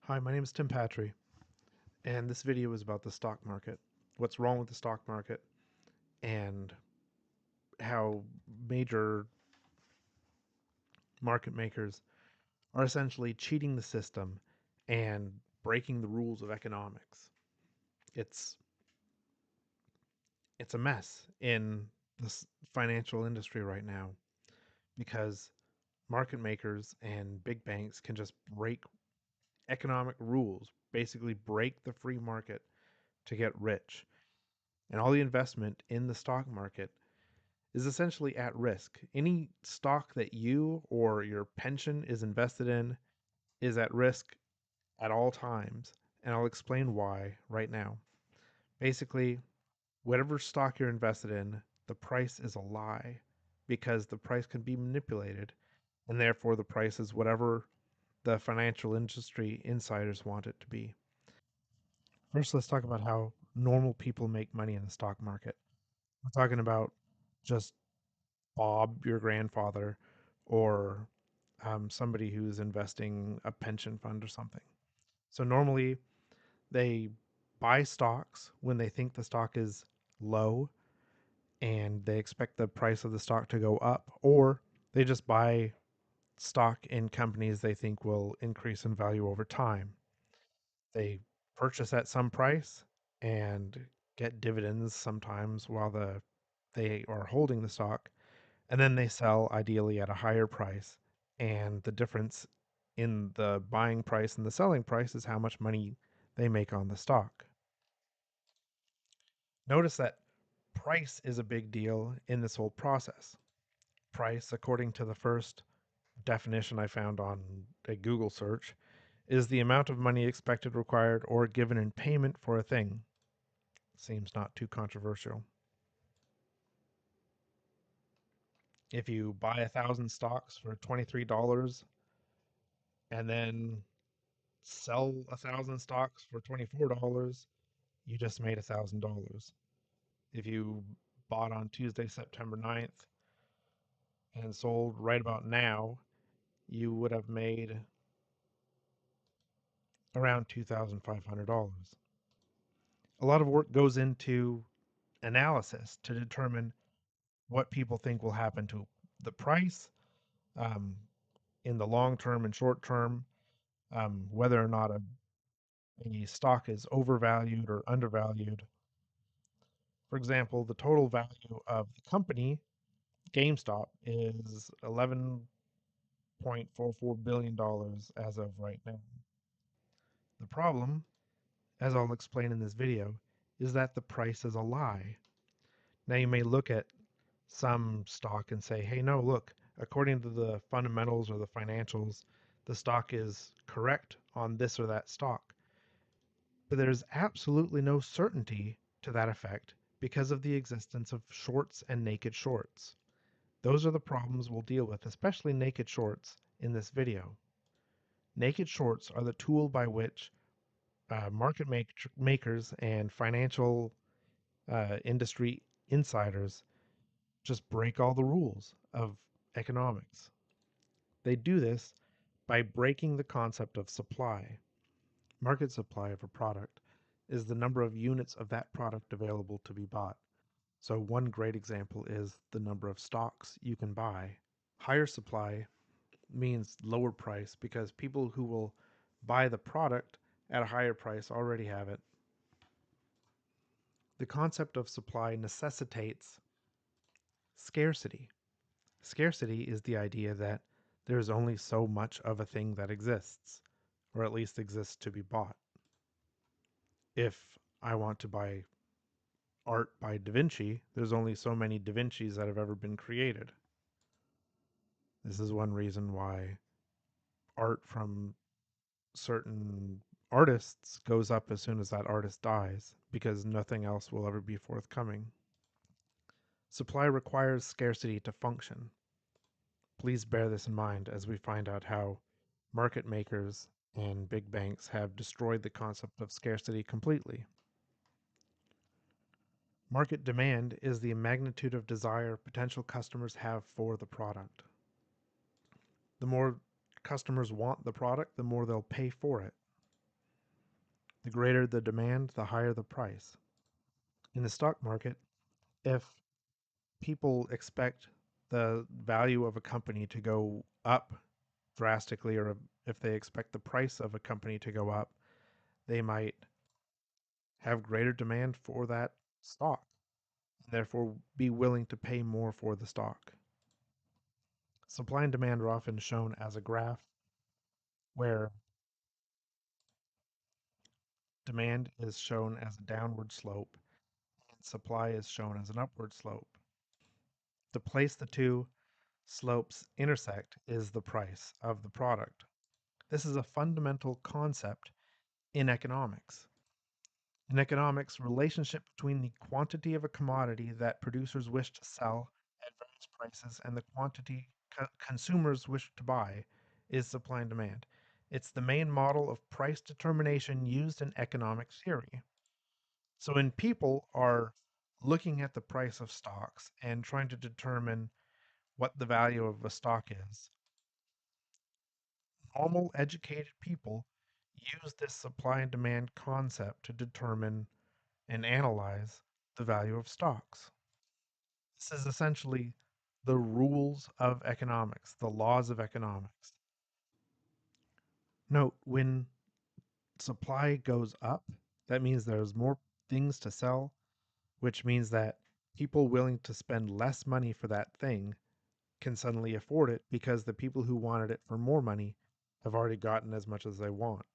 Hi, my name is Tim Patry, and this video is about the stock market, what's wrong with the stock market, and how major market makers are essentially cheating the system and breaking the rules of economics. It's it's a mess in the financial industry right now because market makers and big banks can just break economic rules, basically break the free market to get rich. And all the investment in the stock market is essentially at risk. Any stock that you or your pension is invested in is at risk at all times, and I'll explain why right now. Basically, whatever stock you're invested in, the price is a lie because the price can be manipulated, and therefore the price is whatever the financial industry insiders want it to be. First, let's talk about how normal people make money in the stock market. We're talking about just Bob, your grandfather, or somebody who's investing a pension fund or something. So normally they buy stocks when they think the stock is low and they expect the price of the stock to go up, or they just buy stock in companies they think will increase in value over time. They purchase at some price and get dividends sometimes while they are holding the stock, and then they sell ideally at a higher price. And the difference in the buying price and the selling price is how much money they make on the stock. Notice that price is a big deal in this whole process. Price, according to the first definition I found on a Google search, is the amount of money expected, required, or given in payment for a thing. Seems not too controversial. If you buy 1,000 stocks for $23 and then sell 1,000 stocks for $24, you just made $1,000. If you bought on Tuesday, September 9th and sold right about now, you would have made around $2,500. A lot of work goes into analysis to determine what people think will happen to the price um, in the long term and short term, whether or not a stock is overvalued or undervalued. For example, the total value of the company GameStop is $11.44 billion as of right now. The problem, as I'll explain in this video, is that the price is a lie. Now you may look at some stock and say, hey, no, look, according to the fundamentals or the financials, the stock is correct on this or that stock. But there's absolutely no certainty to that effect because of the existence of shorts and naked shorts. Those are the problems we'll deal with, especially naked shorts, in this video. Naked shorts are the tool by which makers and financial industry insiders just break all the rules of economics. They do this by breaking the concept of supply. Market supply of a product is the number of units of that product available to be bought. So, one great example is the number of stocks you can buy. Higher supply means lower price because people who will buy the product at a higher price already have it. The concept of supply necessitates scarcity. Scarcity is the idea that there's only so much of a thing that exists, or at least exists to be bought. If I want to buy art by Da Vinci, there's only so many Da Vincis that have ever been created. This is one reason why art from certain artists goes up as soon as that artist dies, because nothing else will ever be forthcoming. Supply requires scarcity to function. Please bear this in mind as we find out how market makers and big banks have destroyed the concept of scarcity completely. Market demand is the magnitude of desire potential customers have for the product. The more customers want the product, the more they'll pay for it. The greater the demand, the higher the price. In the stock market, if people expect the value of a company to go up drastically, or if they expect the price of a company to go up, they might have greater demand for that stock, and therefore be willing to pay more for the stock. Supply and demand are often shown as a graph where demand is shown as a downward slope and supply is shown as an upward slope. The place the two slopes intersect is the price of the product. This is a fundamental concept in economics. In economics, relationship between the quantity of a commodity that producers wish to sell at various prices and the quantity consumers wish to buy is supply and demand. It's the main model of price determination used in economic theory. So when people are looking at the price of stocks and trying to determine what the value of a stock is, normal educated people use this supply and demand concept to determine and analyze the value of stocks. This is essentially the rules of economics, the laws of economics. Note, when supply goes up, that means there's more things to sell, which means that people willing to spend less money for that thing can suddenly afford it because the people who wanted it for more money have already gotten as much as they want.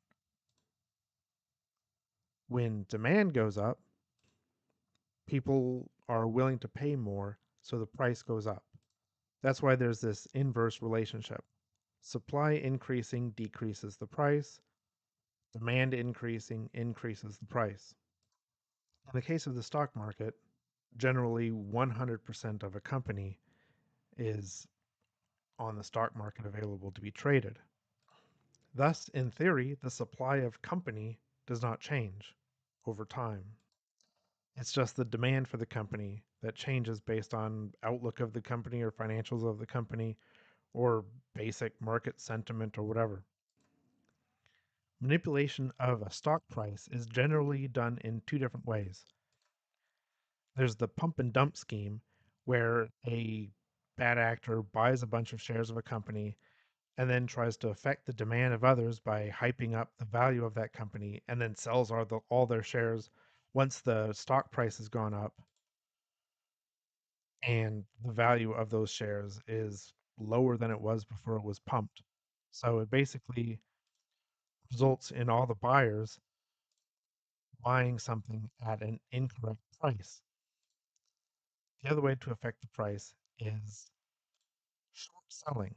When demand goes up, people are willing to pay more, so the price goes up. That's why there's this inverse relationship. Supply increasing decreases the price, demand increasing increases the price. In the case of the stock market, generally 100% of a company is on the stock market available to be traded. Thus, in theory, the supply of company does not change over time. It's just the demand for the company that changes based on outlook of the company or financials of the company or basic market sentiment or whatever. Manipulation of a stock price is generally done in two different ways. There's the pump and dump scheme, where a bad actor buys a bunch of shares of a company and then tries to affect the demand of others by hyping up the value of that company and then sells all their shares once the stock price has gone up and the value of those shares is lower than it was before it was pumped. So it basically results in all the buyers buying something at an incorrect price. The other way to affect the price is short selling.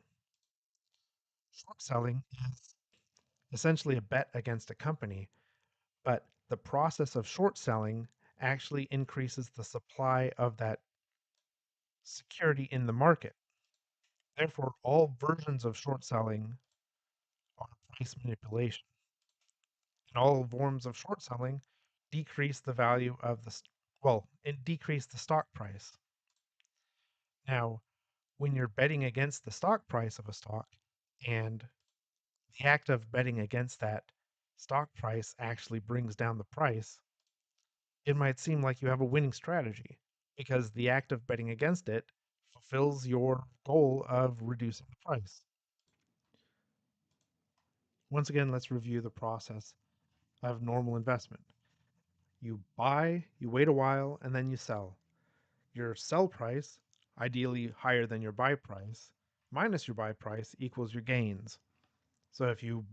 Short selling is essentially a bet against a company, but the process of short selling actually increases the supply of that security in the market. Therefore, all versions of short selling are price manipulation. And all forms of short selling decrease the value of it decrease the stock price. Now, when you're betting against the stock price of a stock and the act of betting against that stock price actually brings down the price, it might seem like you have a winning strategy because the act of betting against it fulfills your goal of reducing the price. Once again, let's review the process of normal investment. You buy, you wait a while, and then you sell. Your sell price, ideally higher than your buy price, minus your buy price equals your gains. So if you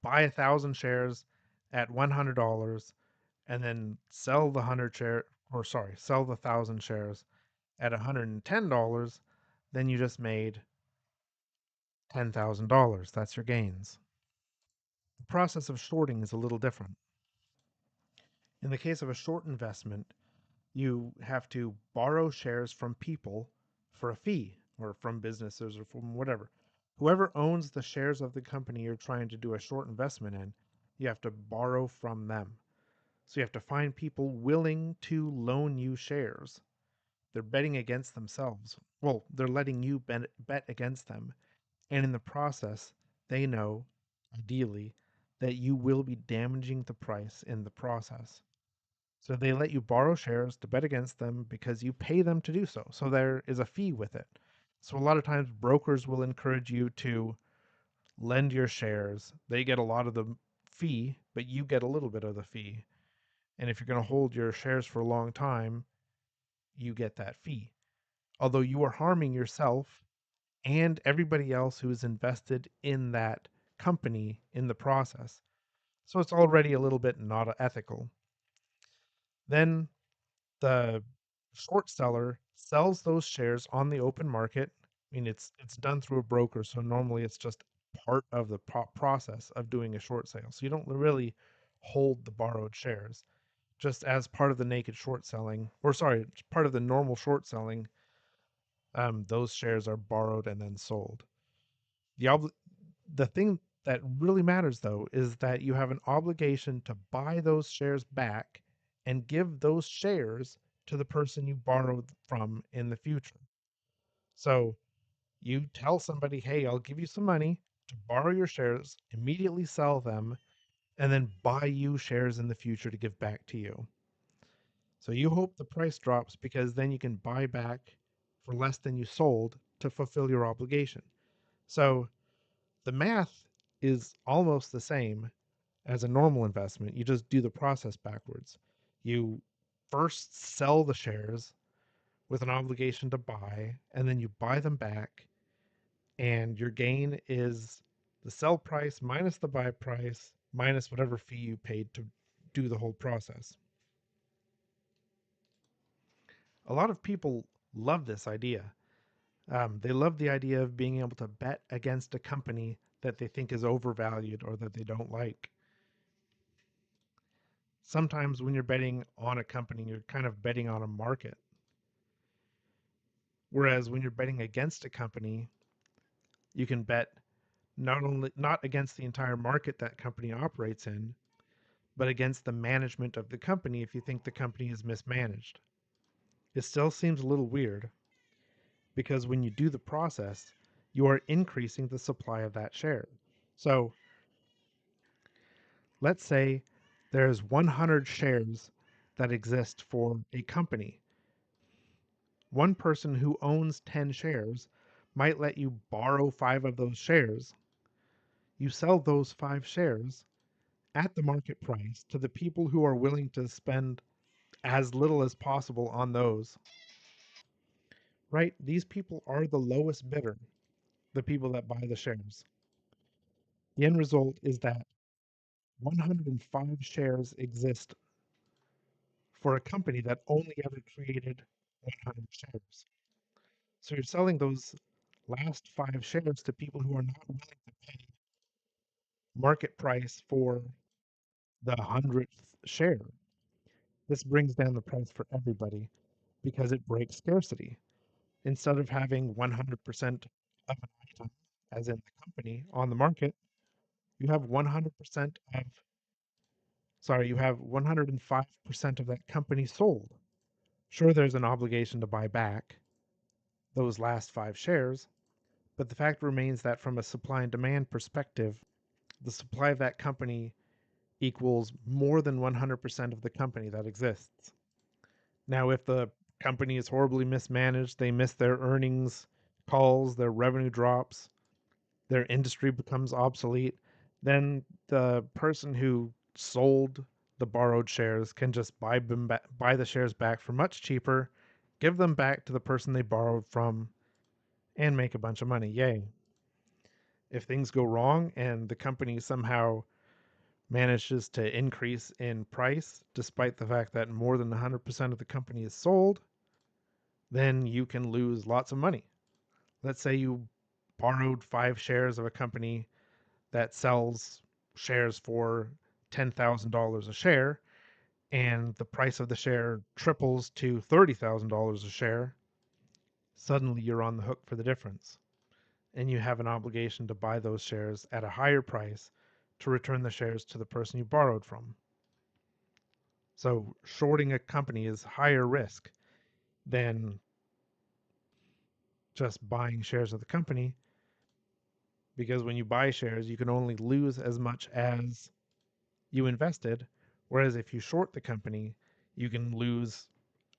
buy 1,000 shares at $100 and then sell the 1,000 shares at $110, then you just made $10,000. That's your gains. The process of shorting is a little different. In the case of a short investment, you have to borrow shares from people for a fee, or from businesses, or from whatever. Whoever owns the shares of the company you're trying to do a short investment in, you have to borrow from them. So you have to find people willing to loan you shares. They're betting against themselves. Well, they're letting you bet against them. And in the process, they know, ideally, that you will be damaging the price in the process. So they let you borrow shares to bet against them because you pay them to do so. So there is a fee with it. So a lot of times brokers will encourage you to lend your shares. They get a lot of the fee, but you get a little bit of the fee. And if you're going to hold your shares for a long time, you get that fee. Although you are harming yourself and everybody else who is invested in that company in the process. So it's already a little bit not ethical. Then the short seller sells those shares on the open market. I mean, it's done through a broker, so normally it's just part of the process of doing a short sale. So you don't really hold the borrowed shares. Just as part of the naked short selling, or sorry, part of the normal short selling, those shares are borrowed and then sold. The the thing that really matters though is that you have an obligation to buy those shares back and give those shares to the person you borrowed from in the future. So you tell somebody, hey, I'll give you some money to borrow your shares, immediately sell them, and then buy you shares in the future to give back to you. So you hope the price drops because then you can buy back for less than you sold to fulfill your obligation. So the math is almost the same as a normal investment. You just do the process backwards. You first sell the shares with an obligation to buy, and then you buy them back, and your gain is the sell price minus the buy price minus whatever fee you paid to do the whole process. A lot of people love this idea. They love the idea of being able to bet against a company that they think is overvalued or that they don't like. Sometimes when you're betting on a company, you're kind of betting on a market. Whereas when you're betting against a company, you can bet not against the entire market that company operates in, but against the management of the company if you think the company is mismanaged. It still seems a little weird because when you do the process, you are increasing the supply of that share. So let's say there's 100 shares that exist for a company. One person who owns 10 shares might let you borrow 5 of those shares. You sell those 5 shares at the market price to the people who are willing to spend as little as possible on those, right? These people are the lowest bidder, the people that buy the shares. The end result is that 105 shares exist for a company that only ever created 100 shares. So you're selling those last 5 shares to people who are not willing to pay market price for the 100th share. This brings down the price for everybody because it breaks scarcity. Instead of having 100% of an item, as in the company, on the market, you have 100% of, sorry, you have 105% of that company sold. Sure, there's an obligation to buy back those last 5 shares, but the fact remains that from a supply and demand perspective, the supply of that company equals more than 100% of the company that exists. Now, if the company is horribly mismanaged, they miss their earnings calls, their revenue drops, their industry becomes obsolete, then the person who sold the borrowed shares can just buy the shares back for much cheaper, give them back to the person they borrowed from, and make a bunch of money. Yay. If things go wrong and the company somehow manages to increase in price, despite the fact that more than 100% of the company is sold, then you can lose lots of money. Let's say you borrowed 5 shares of a company that sells shares for $10,000 a share, and the price of the share triples to $30,000 a share. Suddenly you're on the hook for the difference, and you have an obligation to buy those shares at a higher price to return the shares to the person you borrowed from. So shorting a company is higher risk than just buying shares of the company because when you buy shares, you can only lose as much as you invested. Whereas if you short the company, you can lose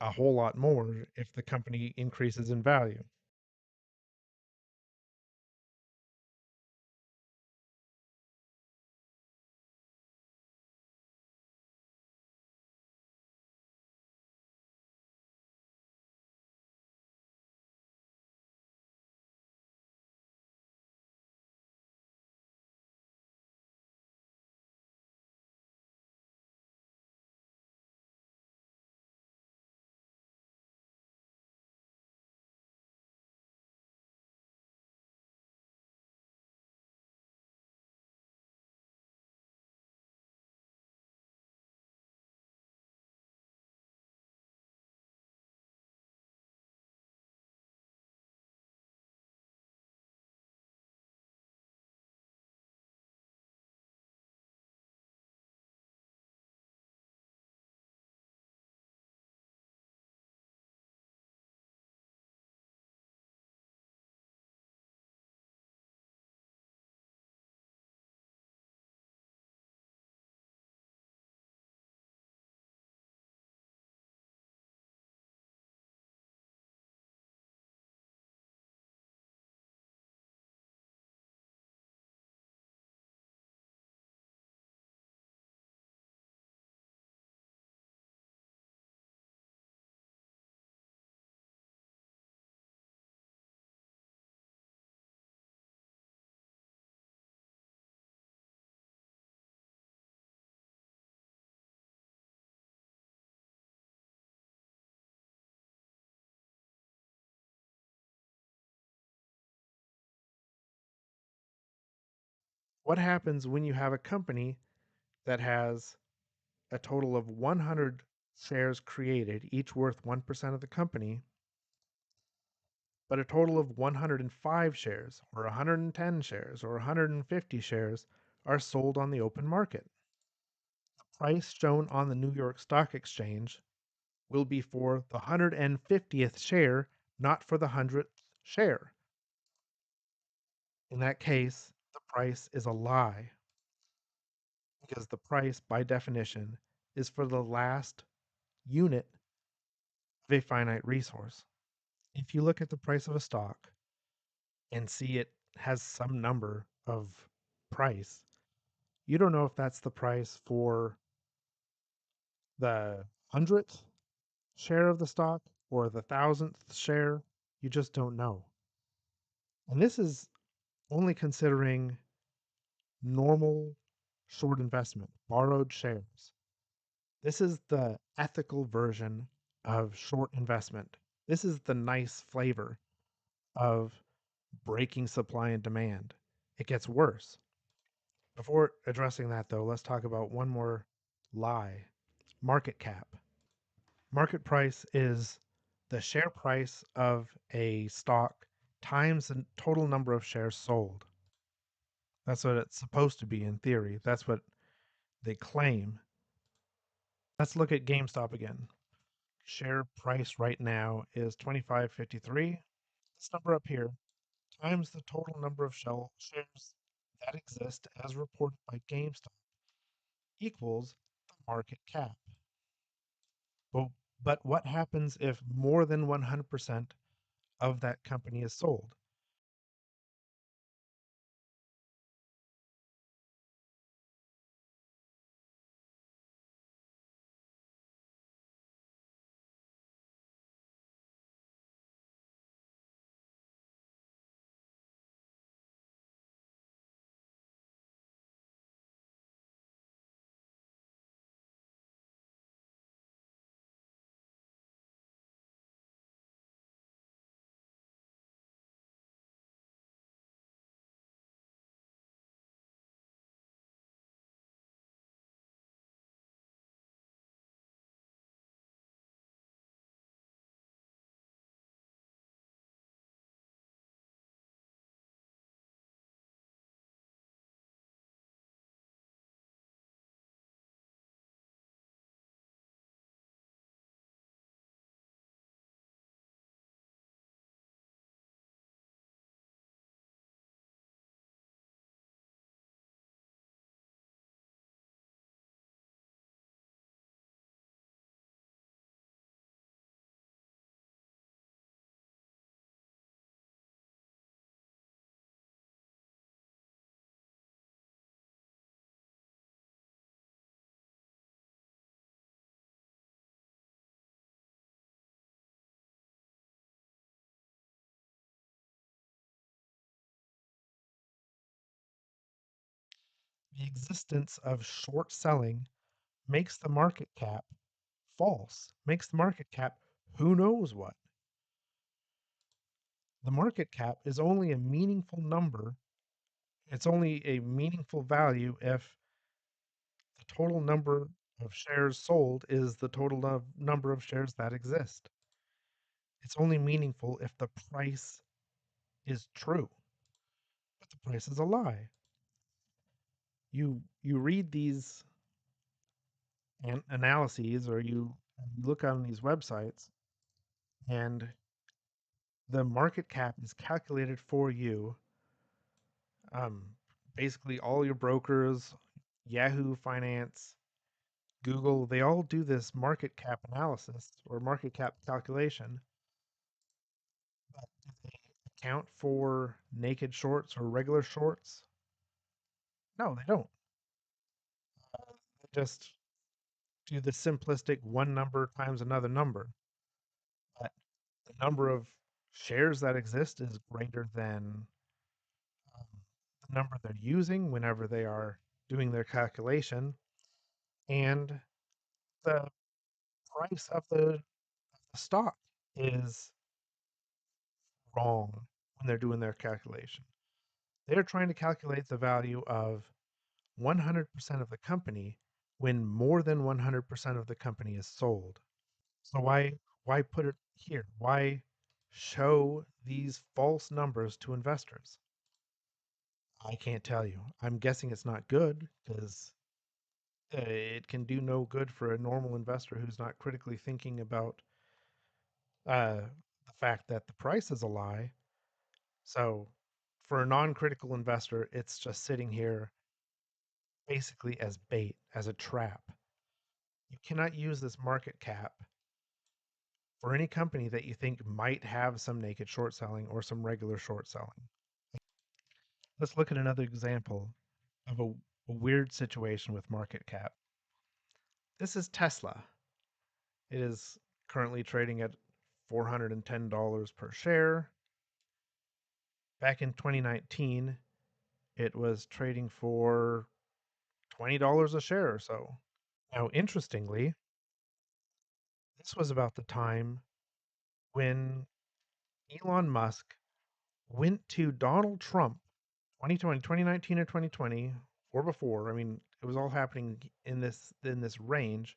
a whole lot more if the company increases in value. What happens when you have a company that has a total of 100 shares created, each worth 1% of the company, but a total of 105 shares, or 110 shares, or 150 shares are sold on the open market? Price shown on the New York Stock Exchange will be for the 150th share, not for the 100th share. In that case, the price is a lie because the price, by definition, is for the last unit of a finite resource. If you look at the price of a stock and see it has some number of price, you don't know if that's the price for the 100th share of the stock or the 1,000th share. You just don't know. And this is only considering normal short investment, borrowed shares. This is the ethical version of short investment. This is the nice flavor of breaking supply and demand. It gets worse. Before addressing that, though, let's talk about one more lie: market cap. Market price is the share price of a stock times the total number of shares sold. That's what it's supposed to be in theory. That's what they claim. Let's look at GameStop again. Share price right now is 25.53. This number up here times the total number of shares that exist as reported by GameStop equals the market cap. But, but what happens if more than 100% of that company is sold? The existence of short selling makes the market cap false, makes the market cap who knows what. The market cap is only a meaningful number. It's only a meaningful value if the total number of shares sold is the total number of shares that exist. It's only meaningful if the price is true, but the price is a lie. You read these analyses, or you look on these websites, and the market cap is calculated for you. Um, Basically, all your brokers, Yahoo Finance, Google, they all do this market cap analysis or market cap calculation. But do they account for naked shorts or regular shorts? No, they don't. They just do the simplistic one number times another number. But the number of shares that exist is greater than um, the number they're using whenever they are doing their calculation, and the price of the stock is wrong when they're doing their calculation. They're trying to calculate the value of 100% of the company when more than 100% of the company is sold. So why put it here? Why show these false numbers to investors? I can't tell you. I'm guessing it's not good because it can do no good for a normal investor who's not critically thinking about the fact that the price is a lie. So for a non-critical investor, it's just sitting here basically as bait, as a trap. You cannot use this market cap for any company that you think might have some naked short selling or some regular short selling. Let's look at another example of a weird situation with market cap. This is Tesla. It is currently trading at $410 per share. Back in 2019, it was trading for $20 a share or so. Now, interestingly, this was about the time when Elon Musk went to Donald Trump, 2020, 2019 or 2020 or before. I mean, it was all happening in this range.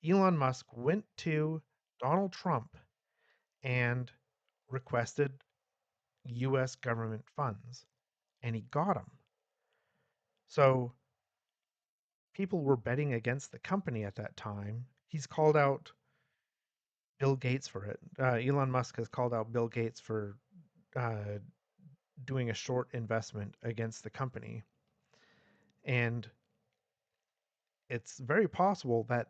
Elon Musk went to Donald Trump and requested US government funds, and he got them. So people were betting against the company at that time. He's called out Bill Gates for it. Elon Musk has called out Bill Gates for uh, doing a short investment against the company. And it's very possible that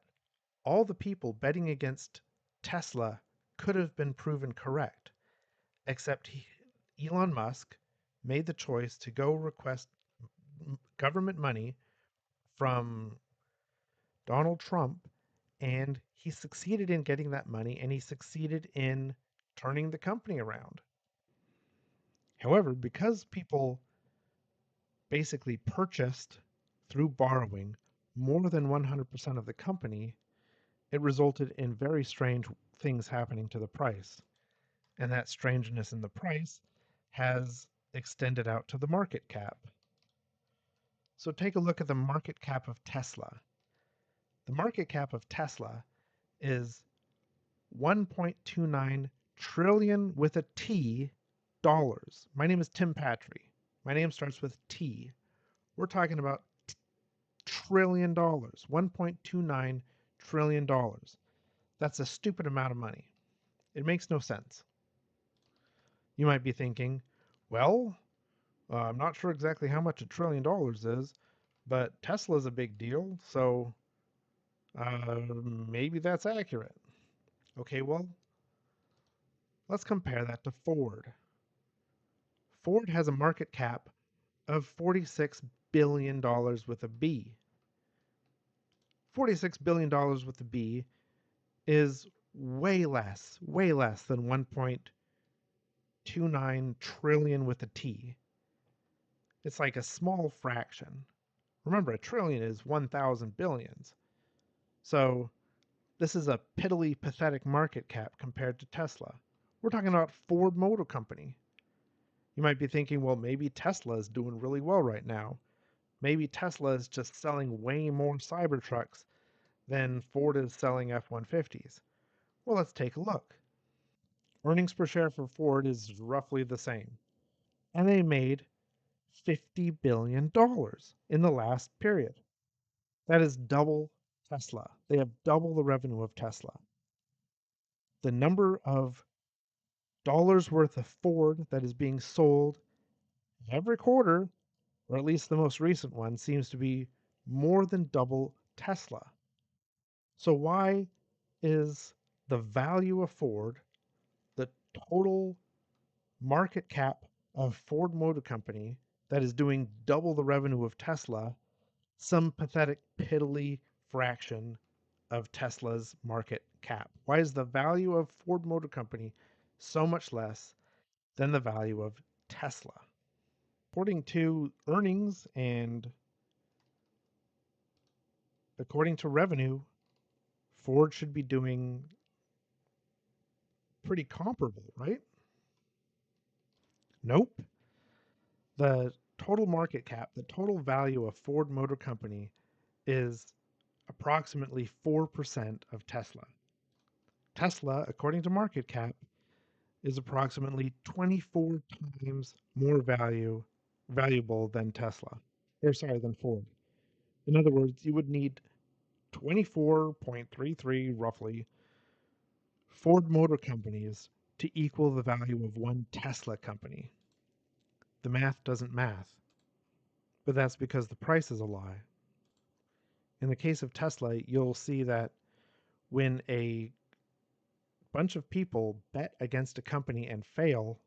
all the people betting against Tesla could have been proven correct, except Elon Musk made the choice to go request government money from Donald Trump, and he succeeded in getting that money, and he succeeded in turning the company around. However, because people basically purchased through borrowing more than 100% of the company, it resulted in very strange things happening to the price. And that strangeness in the price has extended out to the market cap. So take a look at the market cap of Tesla. The market cap of Tesla is 1.29 trillion with a T dollars. My name is Tim Patry. My name starts with T. We're talking about trillion dollars, $1.29 trillion. That's a stupid amount of money. It makes no sense. You might be thinking, well, I'm not sure exactly how much $1 trillion is, but Tesla's a big deal, so maybe that's accurate. Okay, well, let's compare that to Ford. Ford has a market cap of $46 billion with a B. $46 billion with a B is way less than 1.29 trillion with a T. It's like a small fraction. Remember, a trillion is 1,000 billions. So this is a piddly, pathetic market cap compared to Tesla. We're talking about Ford Motor Company. You might be thinking, well, maybe Tesla is doing really well right now. Maybe Tesla is just selling way more Cybertrucks than Ford is selling F 150s. Well, let's take a look. Earnings per share for Ford is roughly the same. And they made $50 billion in the last period. That is double Tesla. They have double the revenue of Tesla. The number of dollars worth of Ford that is being sold every quarter, or at least the most recent one, seems to be more than double Tesla. So, why is the value of Ford, the total market cap of Ford Motor Company, that is doing double the revenue of Tesla, some pathetic, piddly fraction of Tesla's market cap? Why is the value of Ford Motor Company so much less than the value of Tesla? According to earnings and according to revenue, Ford should be doing pretty comparable, right? Nope. The total market cap, the total value of Ford Motor Company is approximately 4% of Tesla. Tesla, according to market cap, is approximately 24 times more valuable than Tesla. Or sorry, than Ford. In other words, you would need 24.33 roughly Ford Motor Companies to equal the value of one Tesla company. The math doesn't math, but that's because the price is a lie. In the case of Tesla, you'll see that when a bunch of people bet against a company and fail,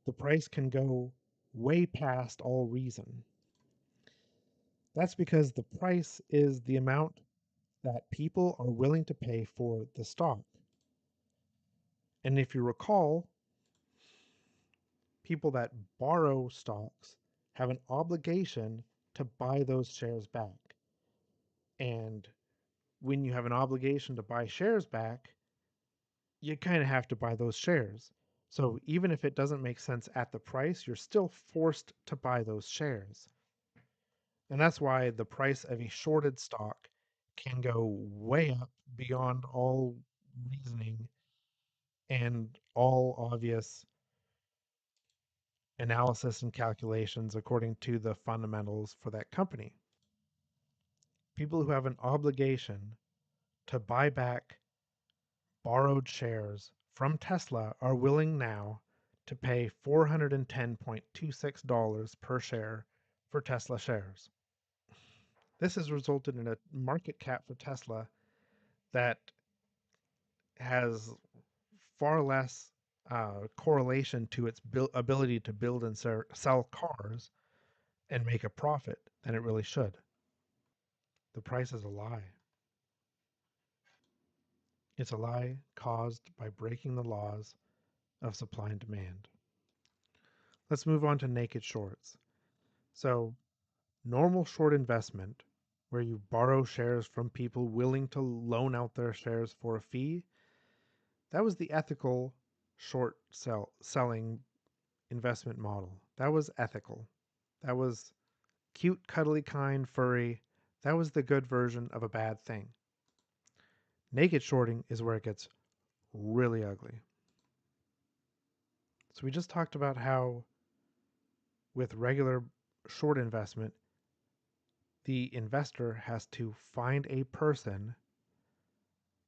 the price can go way past all reason. That's because the price is the amount that people are willing to pay for the stock. And if you recall, people that borrow stocks have an obligation to buy those shares back. And when you have an obligation to buy shares back, you kind of have to buy those shares. So even if it doesn't make sense at the price, you're still forced to buy those shares. And that's why the price of a shorted stock can go way up beyond all reasoning and all obvious analysis and calculations according to the fundamentals for that company. People who have an obligation to buy back borrowed shares from Tesla are willing now to pay $410.26 per share for Tesla shares. This has resulted in a market cap for Tesla that has far less correlation to its ability to build and sell cars and make a profit than it really should. The price is a lie. It's a lie caused by breaking the laws of supply and demand. Let's move on to naked shorts. So, normal short investment, where you borrow shares from people willing to loan out their shares for a fee, that was the ethical short selling investment model. That was ethical. That was cute, cuddly, kind, furry. That was the good version of a bad thing. Naked shorting is where it gets really ugly. So we just talked about how with regular short investment, the investor has to find a person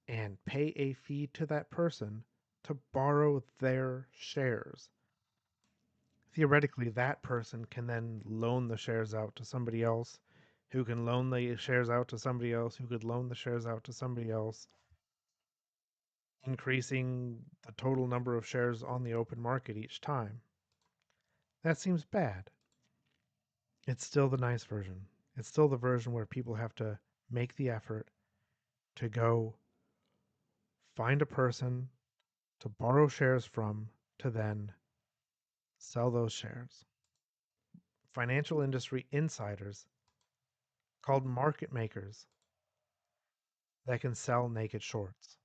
and pay a fee to that person to borrow their shares. Theoretically, that person can then loan the shares out to somebody else, who can loan the shares out to somebody else, who could loan the shares out to somebody else, increasing the total number of shares on the open market each time. That seems bad. It's still the nice version. It's still the version where people have to make the effort to go find a person to borrow shares from to then sell those shares. Financial industry insiders called market makers that can sell naked shorts.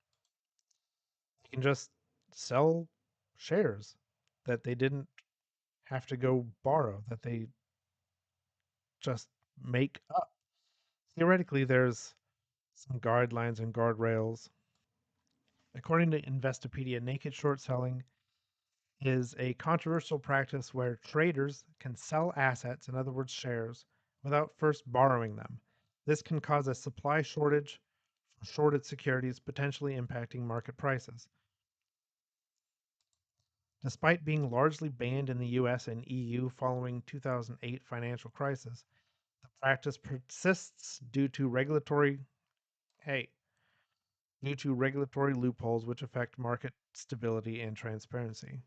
They can just sell shares that they didn't have to go borrow, that they just make up. Theoretically, there's some guidelines and guardrails. According to Investopedia, naked short selling is a controversial practice where traders can sell assets, in other words, shares, without first borrowing them. This can cause a supply shortage for shorted securities, potentially impacting market prices. Despite being largely banned in the US and EU following 2008 financial crisis, the practice persists hey, due to regulatory loopholes which affect market stability and transparency.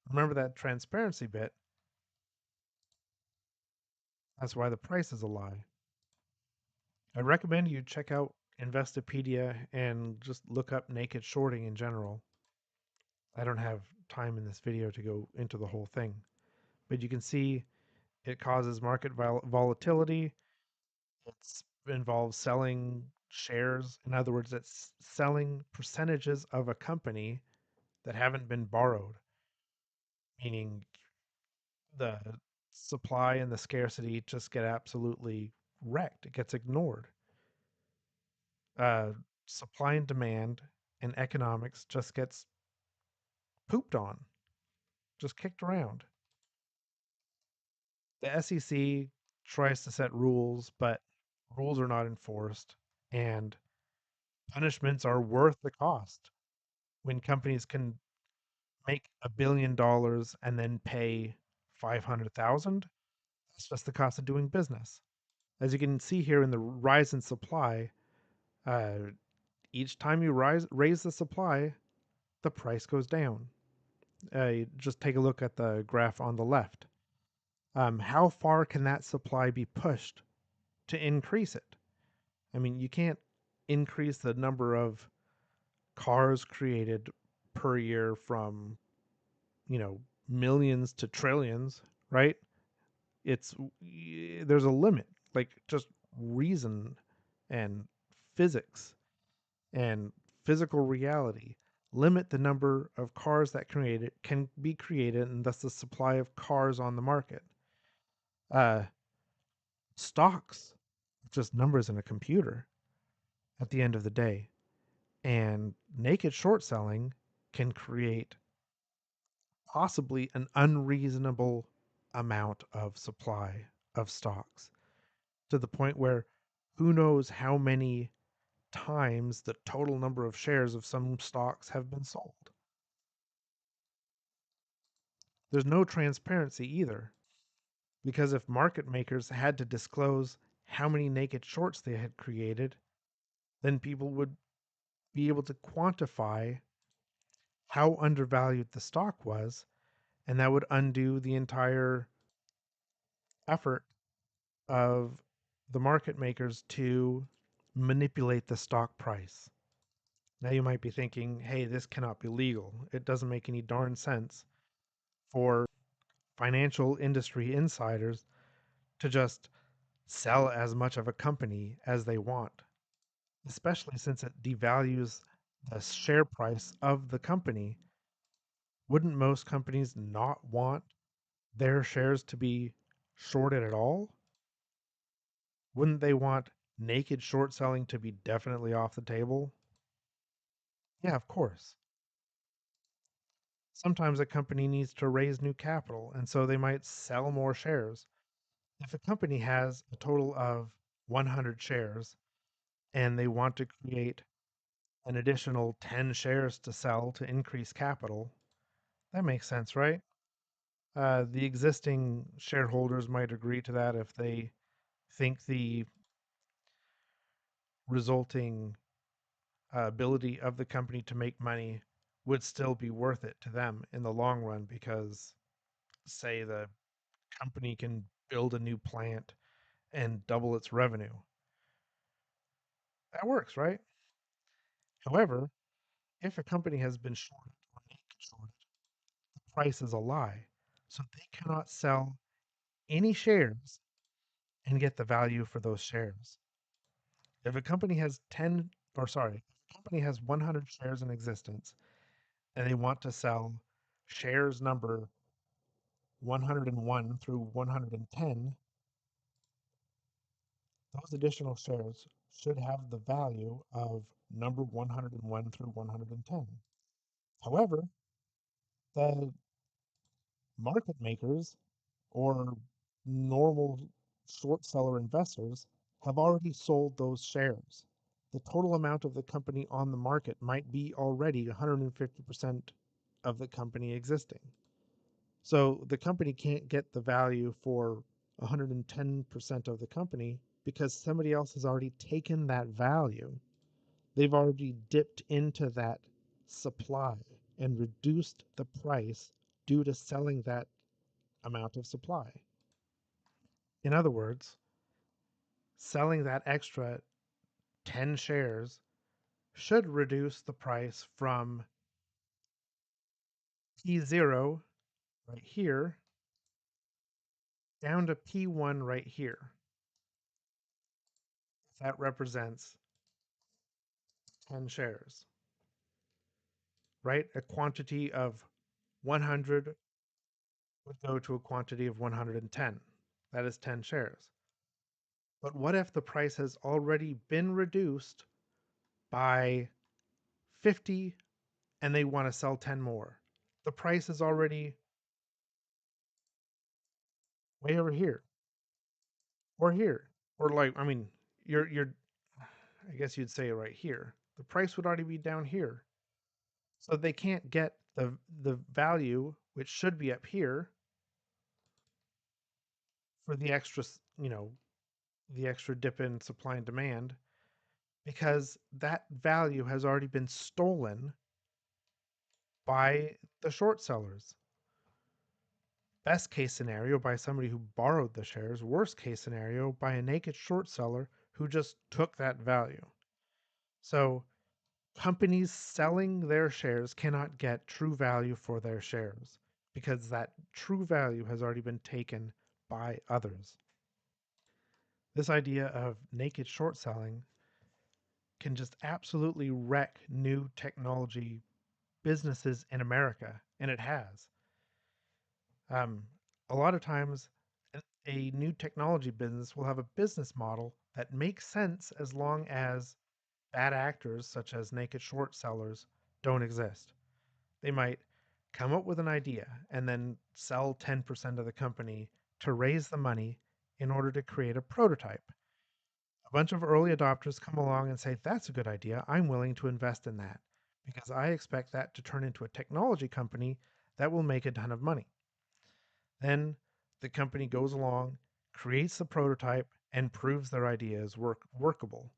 Remember that transparency bit, that's why the price is a lie. I recommend you check out Investopedia and just look up naked shorting in general. I don't have time in this video to go into the whole thing, but you can see it causes market volatility. It involves selling shares. In other words, it's selling percentages of a company that haven't been borrowed, meaning the supply and the scarcity just get absolutely wrecked. It gets ignored. Uh, Supply and demand and economics just gets pooped on, just kicked around. The SEC tries to set rules, but rules are not enforced, and punishments are worth the cost. When companies can make $1 billion and then pay 500,000, that's just the cost of doing business. As you can see here in the rise in supply, uh, each time you raise the supply, the price goes down. Just take a look at the graph on the left. How far can that supply be pushed to increase it? I mean, you can't increase the number of cars created per year from, millions to trillions, right? It's there's a limit, like just reason and physics and physical reality limit the number of cars that can be created and thus the supply of cars on the market. Uh, Stocks, just numbers in a computer at the end of the day. And naked short selling can create possibly an unreasonable amount of supply of stocks to the point where who knows how many times the total number of shares of some stocks have been sold. There's no transparency either, because if market makers had to disclose how many naked shorts they had created, then people would be able to quantify how undervalued the stock was, and that would undo the entire effort of the market makers to manipulate the stock price. Now you might be thinking, hey, this cannot be legal. It doesn't make any darn sense for financial industry insiders to just sell as much of a company as they want, especially since it devalues the share price of the company. Wouldn't most companies not want their shares to be shorted at all? Wouldn't they want naked short selling to be definitely off the table? Yeah, of course. Sometimes a company needs to raise new capital, and so they might sell more shares. If a company has a total of 100 shares and they want to create an additional 10 shares to sell to increase capital, that makes sense, right? The existing shareholders might agree to that if they think the resulting ability of the company to make money would still be worth it to them in the long run because, say, the company can build a new plant and double its revenue. That works, right? However, if a company has been shorted or naked shorted, the price is a lie. So they cannot sell any shares and get the value for those shares. If a company has 10, or sorry, if a company has 100 shares in existence and they want to sell shares number 101 through 110, those additional shares should have the value of number 101 through 110. However, the market makers or normal short seller investors have already sold those shares. The total amount of the company on the market might be already 150% of the company existing. So the company can't get the value for 110% of the company because somebody else has already taken that value. They've already dipped into that supply and reduced the price due to selling that amount of supply. In other words, selling that extra 10 shares should reduce the price from P0 right here down to P1 right here. That represents 10 shares, right? A quantity of 100 would go to a quantity of 110. That is 10 shares. But what if the price has already been reduced by 50 and they want to sell 10 more? The price is already way over here or here. Or like, I mean, you're I guess you'd say right here. The price would already be down here. So they can't get the value which should be up here for the extra, the extra dip in supply and demand because that value has already been stolen by the short sellers. Best case scenario by somebody who borrowed the shares, worst case scenario by a naked short seller who just took that value. So companies selling their shares cannot get true value for their shares because that true value has already been taken by others. This idea of naked short selling can just absolutely wreck new technology businesses in America, and it has. Um, a lot of times, a new technology business will have a business model that makes sense as long as bad actors, such as naked short sellers, don't exist. They might come up with an idea and then sell 10% of the company to raise the money in order to create a prototype. A bunch of early adopters come along and say, that's a good idea. I'm willing to invest in that because I expect that to turn into a technology company that will make a ton of money. Then the company goes along, creates the prototype, and proves their idea is workable.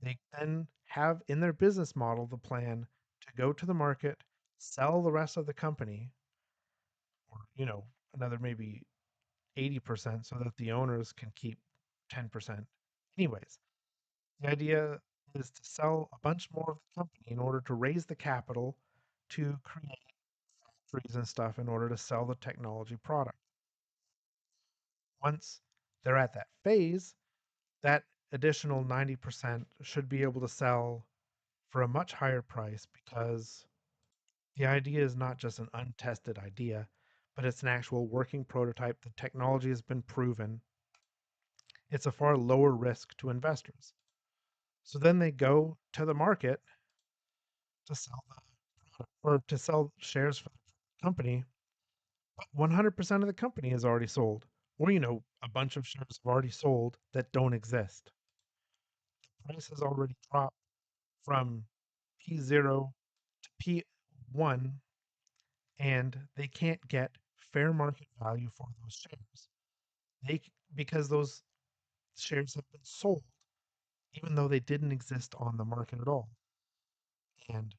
They then have in their business model the plan to go to the market, sell the rest of the company, or another maybe 80% so that the owners can keep 10%. Anyways, the idea is to sell a bunch more of the company in order to raise the capital to create factories and stuff in order to sell the technology product. Once they're at that phase, that additional 90% should be able to sell for a much higher price because the idea is not just an untested idea, but it's an actual working prototype. The technology has been proven. It's a far lower risk to investors. So then they go to the market to sell the product or to sell shares for the company, but 100% of the company is already sold. Or, a bunch of shares have already sold that don't exist. The price has already dropped from P0 to P1, and they can't get fair market value for those shares. They because those shares have been sold even though they didn't exist on the market at all. And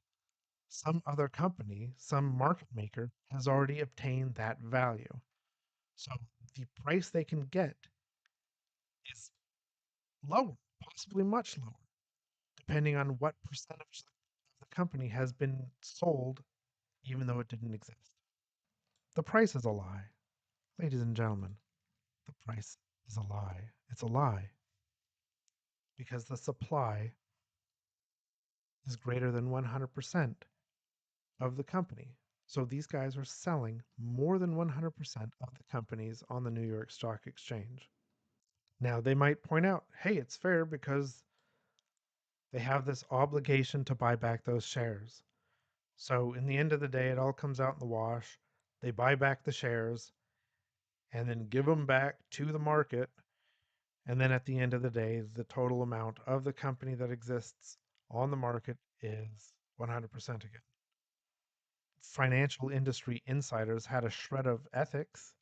some other company, some market maker has already obtained that value. So the price they can get is lower, possibly much lower, depending on what percentage of the company has been sold, even though it didn't exist. The price is a lie, ladies and gentlemen. The price is a lie. It's a lie because the supply is greater than 100% of the company. So these guys are selling more than 100% of the companies on the New York Stock Exchange. Now, they might point out, hey, it's fair because they have this obligation to buy back those shares. So, in the end of the day, it all comes out in the wash. They buy back the shares and then give them back to the market. And then at the end of the day, the total amount of the company that exists on the market is 100% again. Financial industry insiders had a shred of ethics,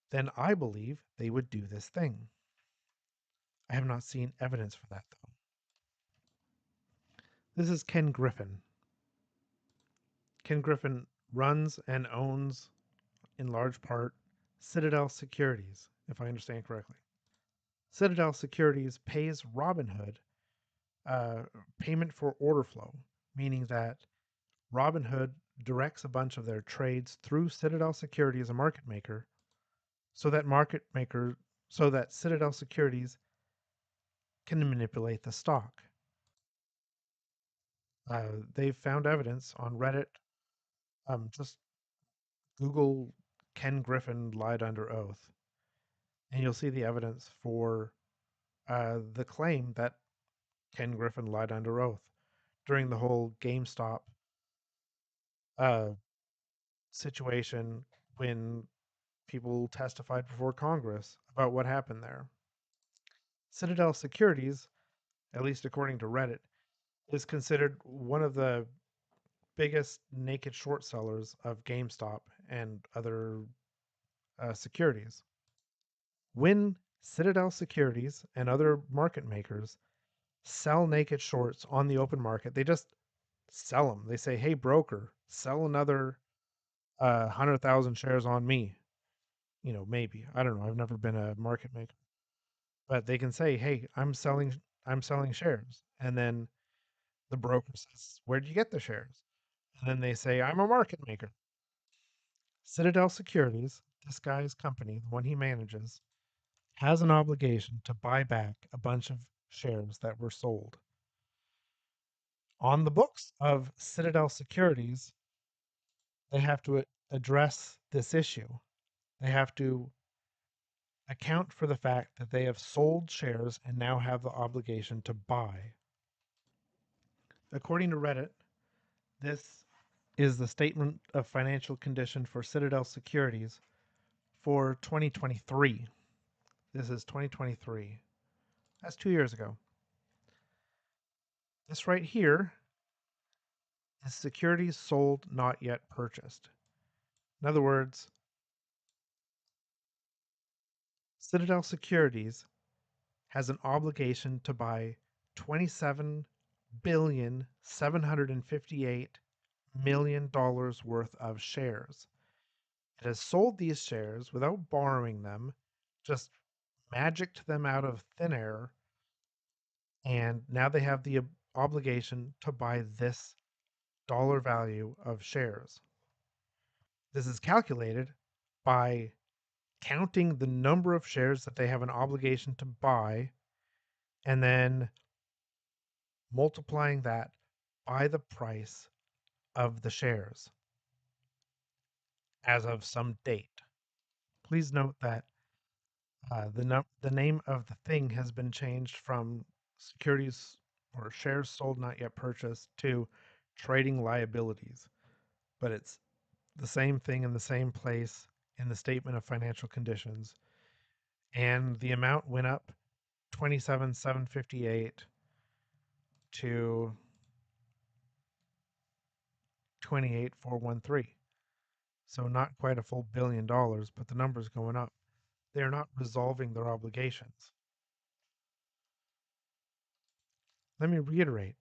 then I believe they would do this thing. I have not seen evidence for that, though. This is Ken Griffin. Ken Griffin runs and owns, in large part, Citadel Securities, if I understand correctly. Citadel Securities pays Robinhood payment for order flow, meaning that Robinhood directs a bunch of their trades through Citadel Securities, a market maker, so that Citadel Securities can manipulate the stock. They've found evidence on Reddit. Just Google Ken Griffin lied under oath, and you'll see the evidence for the claim that Ken Griffin lied under oath during the whole GameStop uh, situation when people testified before Congress about what happened there. Citadel Securities, at least according to Reddit, is considered one of the biggest naked short sellers of GameStop and other securities. When Citadel Securities and other market makers sell naked shorts on the open market, they just sell them. They say, hey, broker, sell another 100,000 shares on me. Maybe. I don't know. I've never been a market maker. But they can say, hey, I'm selling shares. And then the broker says, where'd you get the shares? And then they say, I'm a market maker. Citadel Securities, this guy's company, the one he manages, has an obligation to buy back a bunch of shares that were sold. On the books of Citadel Securities, they have to address this issue. They have to account for the fact that they have sold shares and now have the obligation to buy. According to Reddit, this is the statement of financial condition for Citadel Securities for 2023. This is 2023. That's 2 years ago. This right here is securities sold, not yet purchased. In other words, Citadel Securities has an obligation to buy 27,758,000,000 worth of shares. It has sold these shares without borrowing them, just magicked them out of thin air, and now they have the obligation to buy this dollar value of shares. This is calculated by counting the number of shares that they have an obligation to buy and then multiplying that by the price of the shares as of some date. Please note that the name of the thing has been changed from securities or shares sold not yet purchased to trading liabilities, but it's the same thing in the same place in the statement of financial conditions. And the amount went up 27,758 to 28,413. So not quite a full $1 billion, but the number's going up. They're not resolving their obligations. Let me reiterate.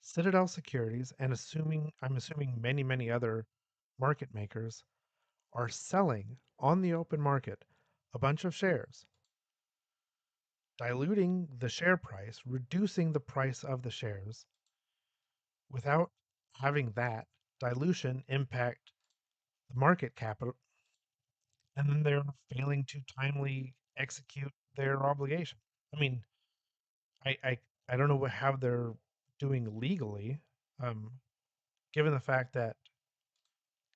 Citadel Securities and I'm assuming many, many other market makers are selling on the open market a bunch of shares, diluting the share price, reducing the price of the shares without having that dilution impact the market capital and then they're failing to timely execute their obligation. I mean, I I, I don't know how they're doing legally, um, given the fact that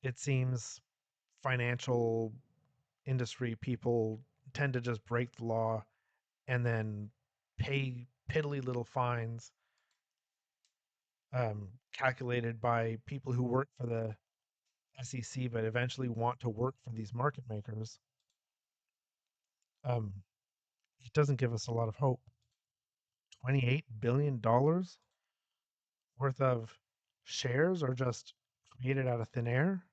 it seems financial industry people tend to just break the law and then pay piddly little fines, calculated by people who work for the SEC but eventually want to work for these market makers. Um, it doesn't give us a lot of hope. $28 billion worth of shares are just created out of thin air,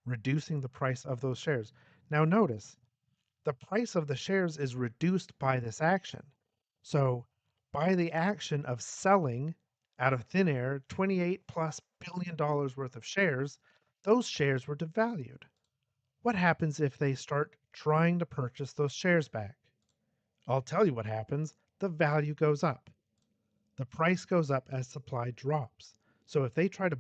reducing the price of those shares. Now, notice the price of the shares is reduced by this action. So, by the action of selling out of thin air 28 plus billion dollars worth of shares, those shares were devalued. What happens if they start trying to purchase those shares back? I'll tell you what happens. The value goes up. The price goes up as supply drops. So if they try to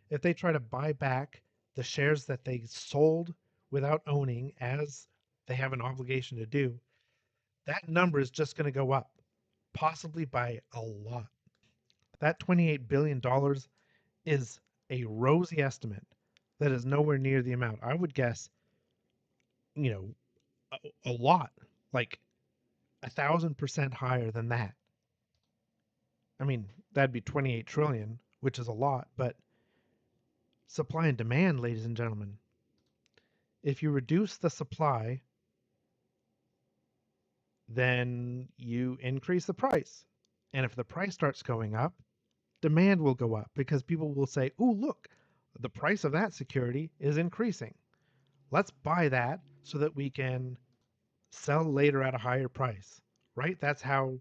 if they try to buy back the shares that they sold without owning, as they have an obligation to do, that number is just going to go up, possibly by a lot. That $28 billion is a rosy estimate that is nowhere near the amount. I would guess, you know, a lot, like 1,000% higher than that. I mean, that'd be 28 trillion, which is a lot, but supply and demand, ladies and gentlemen. If you reduce the supply, then you increase the price. And if the price starts going up, demand will go up because people will say, "Oh, look, the price of that security is increasing. Let's buy that so that we can sell later at a higher price." Right? That's how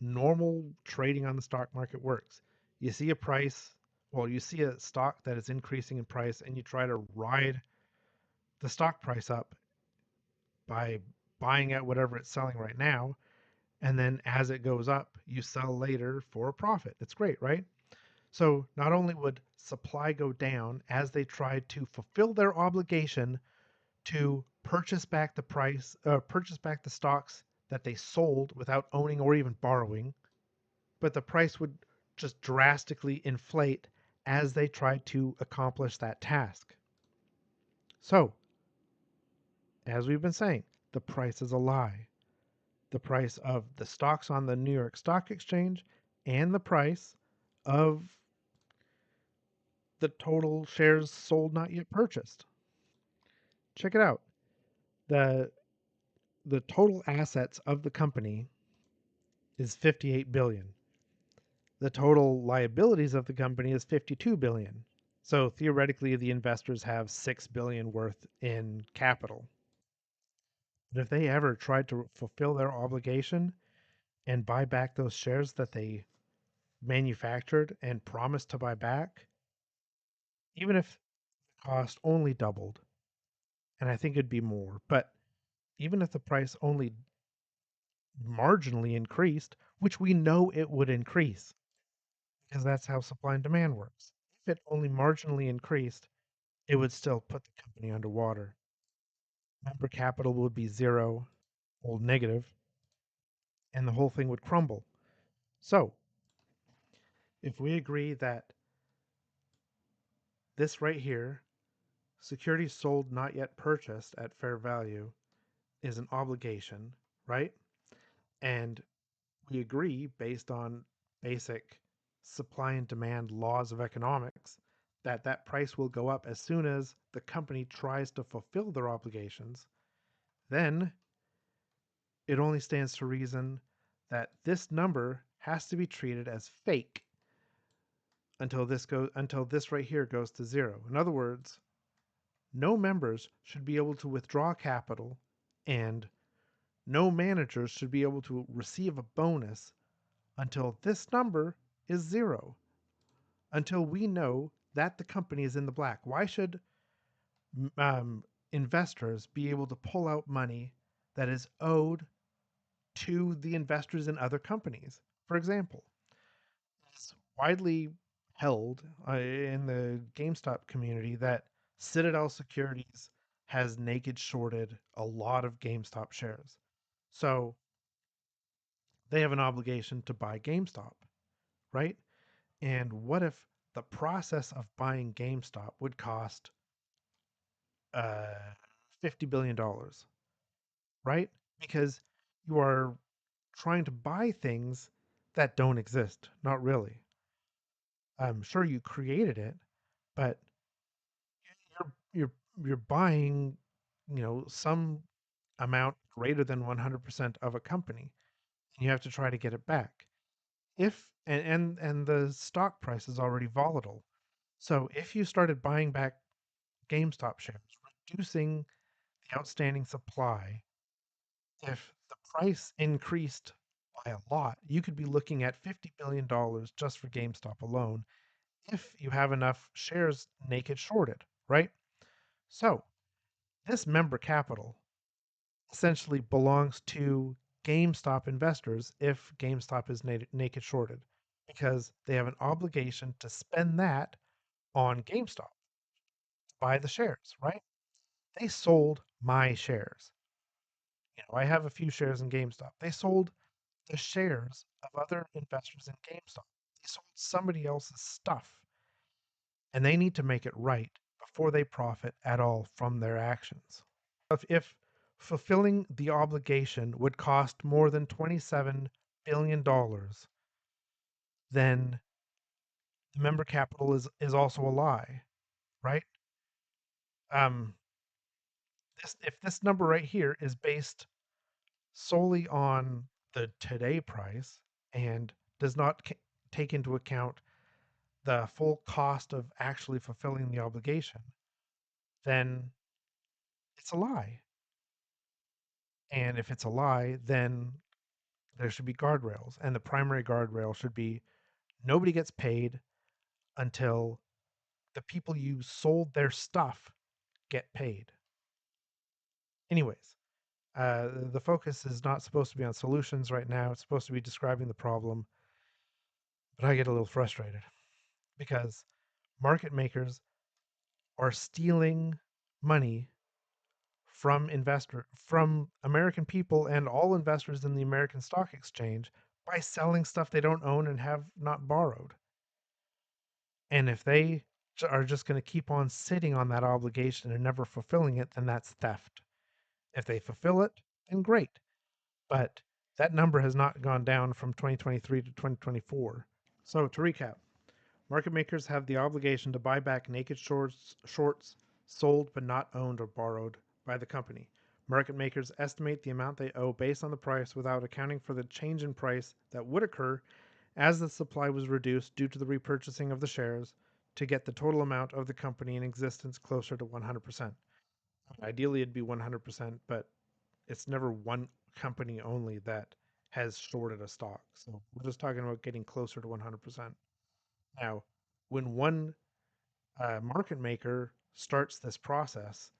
normal trading on the stock market works. You see a price, well, you see a stock that is increasing in price and you try to ride the stock price up by buying at whatever it's selling right now. And then as it goes up, you sell later for a profit. It's great, right? So not only would supply go down as they tried to fulfill their obligation to purchase back the stocks that they sold without owning or even borrowing, but the price would just drastically inflate as they tried to accomplish that task. So, as we've been saying, the price is a lie. The price of the stocks on the New York Stock Exchange and the price of the total shares sold not yet purchased. Check it out. The the total assets of the company is 58 billion. The total liabilities of the company is 52 billion. So theoretically the investors have 6 billion worth in capital. But if they ever tried to fulfill their obligation and buy back those shares that they manufactured and promised to buy back, even if the cost only doubled, and I think it'd be more, but even if the price only marginally increased, which we know it would increase because that's how supply and demand works. If it only marginally increased, it would still put the company underwater. Member capital would be zero or negative, and the whole thing would crumble. So, if we agree that this right here, securities sold not yet purchased at fair value, is an obligation, right? And we agree based on basic supply and demand laws of economics that that price will go up as soon as the company tries to fulfill their obligations, then it only stands to reason that this number has to be treated as fake until this right here goes to zero. In other words, no members should be able to withdraw capital and no managers should be able to receive a bonus until this number is zero, until we know that the company is in the black. Why should investors be able to pull out money that is owed to the investors in other companies? For example, it's widely held in the GameStop community that Citadel Securities has naked shorted a lot of GameStop shares. So they have an obligation to buy GameStop, right? And what if the process of buying GameStop would cost uh, $50 billion, right? Because you are trying to buy things that don't exist. Not really. I'm sure you created it, but you're buying, some amount greater than 100% of a company, and you have to try to get it back. If and the stock price is already volatile. So if you started buying back GameStop shares, reducing the outstanding supply, if the price increased by a lot, you could be looking at $50 billion just for GameStop alone if you have enough shares naked shorted, right? So this member capital essentially belongs to GameStop investors if GameStop is naked shorted because they have an obligation to spend that on GameStop, buy the shares, right? They sold my shares. I have a few shares in GameStop. They sold the shares of other investors in GameStop. They sold somebody else's stuff, and they need to make it right before they profit at all from their actions. If fulfilling the obligation would cost more than $27 billion, then the member capital is also a lie, right? Um, if this number right here is based solely on the today price and does not take into account the full cost of actually fulfilling the obligation, then it's a lie. And if it's a lie, then there should be guardrails. And the primary guardrail should be nobody gets paid until the people you sold their stuff get paid. Anyways, the focus is not supposed to be on solutions right now. It's supposed to be describing the problem. But I get a little frustrated because market makers are stealing money from American people and all investors in the American stock exchange by selling stuff they don't own and have not borrowed. And if they are just going to keep on sitting on that obligation and never fulfilling it, then that's theft. If they fulfill it, then great. But that number has not gone down from 2023 to 2024. So to recap, market makers have the obligation to buy back naked shorts sold but not owned or borrowed by the company. Market makers estimate the amount they owe based on the price without accounting for the change in price that would occur as the supply was reduced due to the repurchasing of the shares to get the total amount of the company in existence closer to 100%. Ideally, it'd be 100%, but it's never one company only that has shorted a stock. So we're just talking about getting closer to 100%. Now, when one market maker starts this process,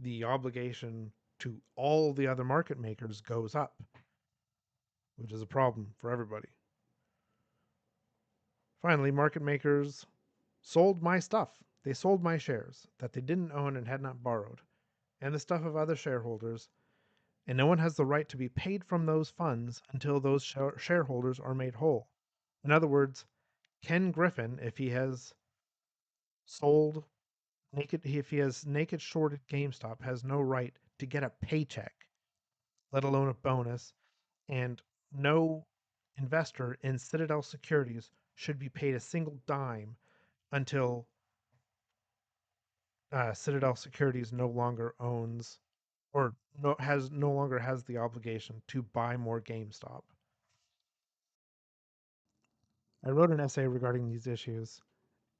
the obligation to all the other market makers goes up, which is a problem for everybody. Finally, market makers sold my stuff. They sold my shares that they didn't own and had not borrowed, and the stuff of other shareholders, and no one has the right to be paid from those funds until those shareholders are made whole. In other words, Ken Griffin, if he has sold if he has naked shorted GameStop, has no right to get a paycheck, let alone a bonus, and no investor in Citadel Securities should be paid a single dime until Citadel Securities no longer owns or no longer has the obligation to buy more GameStop. I wrote an essay regarding these issues,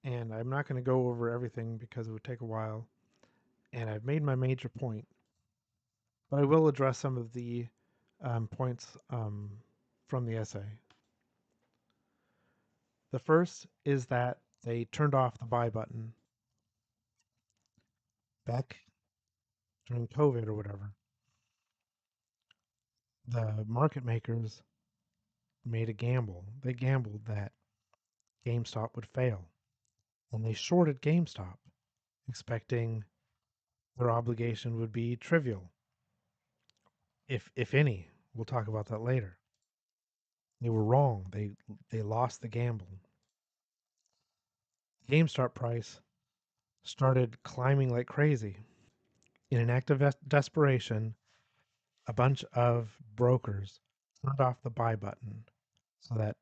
and I'm not going to go over everything because it would take a while. And I've made my major point, but I will address some of the points from the essay. The first is that they turned off the buy button back during COVID or whatever. The market makers made a gamble. They gambled that GameStop would fail, and they shorted GameStop, expecting their obligation would be trivial, if any. We'll talk about that later. They were wrong. They lost the gamble. GameStop price started climbing like crazy. In an act of desperation, a bunch of brokers turned off the buy button so that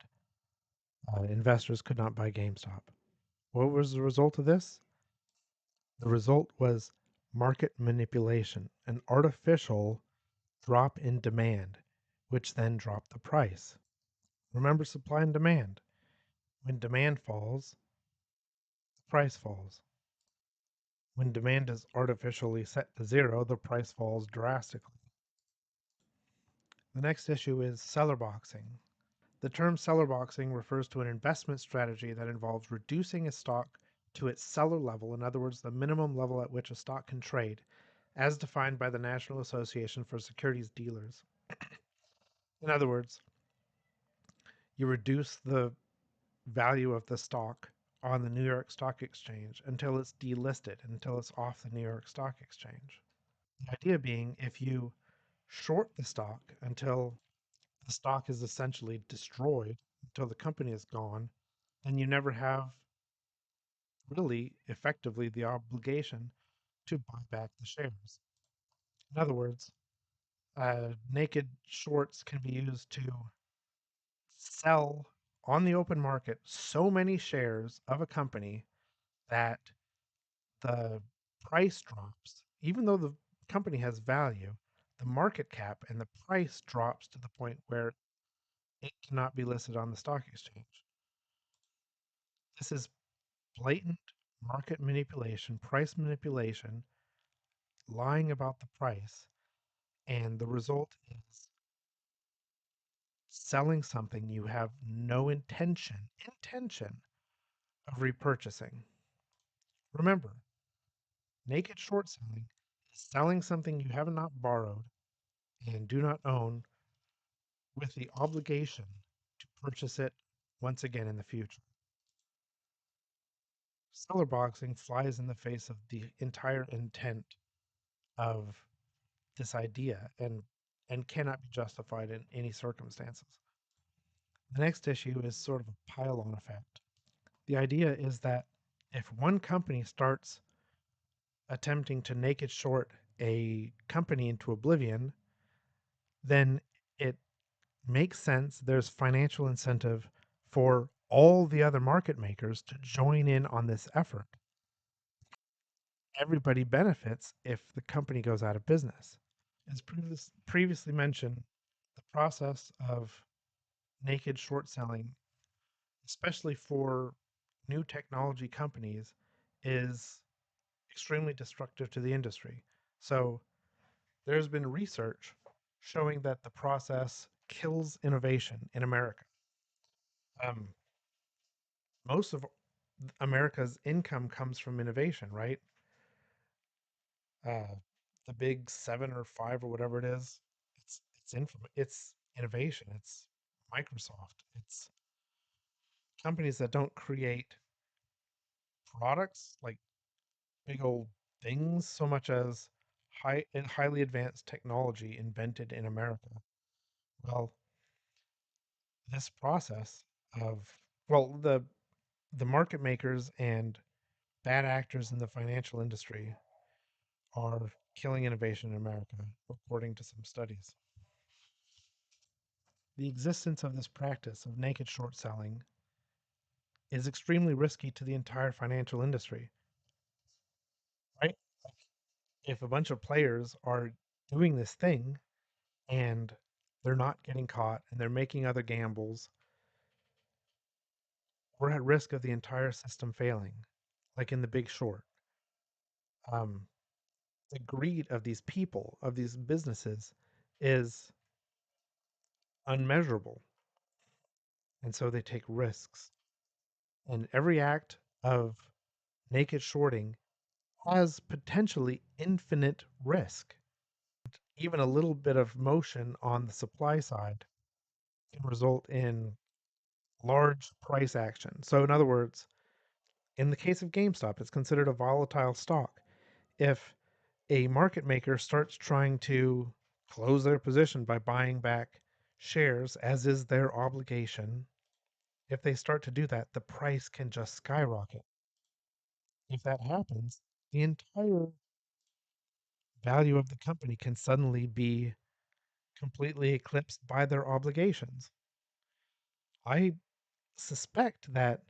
investors could not buy GameStop. What was the result of this? The result was market manipulation, an artificial drop in demand, which then dropped the price. Remember supply and demand. When demand falls, the price falls. When demand is artificially set to zero, the price falls drastically. The next issue is seller boxing. The term seller boxing refers to an investment strategy that involves reducing a stock to its seller level, in other words, the minimum level at which a stock can trade, as defined by the National Association for Securities Dealers. In other words, you reduce the value of the stock on the New York Stock Exchange until it's delisted, until it's off the New York Stock Exchange. The idea being if you short the stock until the stock is essentially destroyed, until the company is gone, then you never have really effectively the obligation to buy back the shares. In other words, naked shorts can be used to sell on the open market so many shares of a company that the price drops, even though the company has value, the market cap and the price drops to the point where it cannot be listed on the stock exchange. This is blatant market manipulation, price manipulation, lying about the price, and the result is selling something you have no intention of repurchasing. Remember, naked short selling is selling something you have not borrowed and do not own with the obligation to purchase it once again in the future. Seller boxing flies in the face of the entire intent of this idea and cannot be justified in any circumstances. The next issue is sort of a pile-on effect. The idea is that if one company starts attempting to naked short a company into oblivion, then it makes sense. There's financial incentive for all the other market makers to join in on this effort. Everybody benefits if the company goes out of business. As previously mentioned, the process of naked short selling, especially for new technology companies, is extremely destructive to the industry. So there's been research showing that the process kills innovation in America. Um, most of America's income comes from innovation, right? Uh, the big seven or five or whatever it is, it's innovation. It's Microsoft. It's companies that don't create products like big old things so much as highly advanced technology invented in America. Well, this process of well, the market makers and bad actors in the financial industry are killing innovation in America, according to some studies. The existence of this practice of naked short selling is extremely risky to the entire financial industry, right? If a bunch of players are doing this thing and they're not getting caught and they're making other gambles, we're at risk of the entire system failing, like in The Big Short. Um, the greed of these people, of these businesses, is unmeasurable. And so they take risks. And every act of naked shorting has potentially infinite risk. Even a little bit of motion on the supply side can result in large price action. So, in other words, in the case of GameStop, it's considered a volatile stock. If a market maker starts trying to close their position by buying back shares, as is their obligation, if they start to do that, the price can just skyrocket. If that happens, the entire value of the company can suddenly be completely eclipsed by their obligations. I suspect that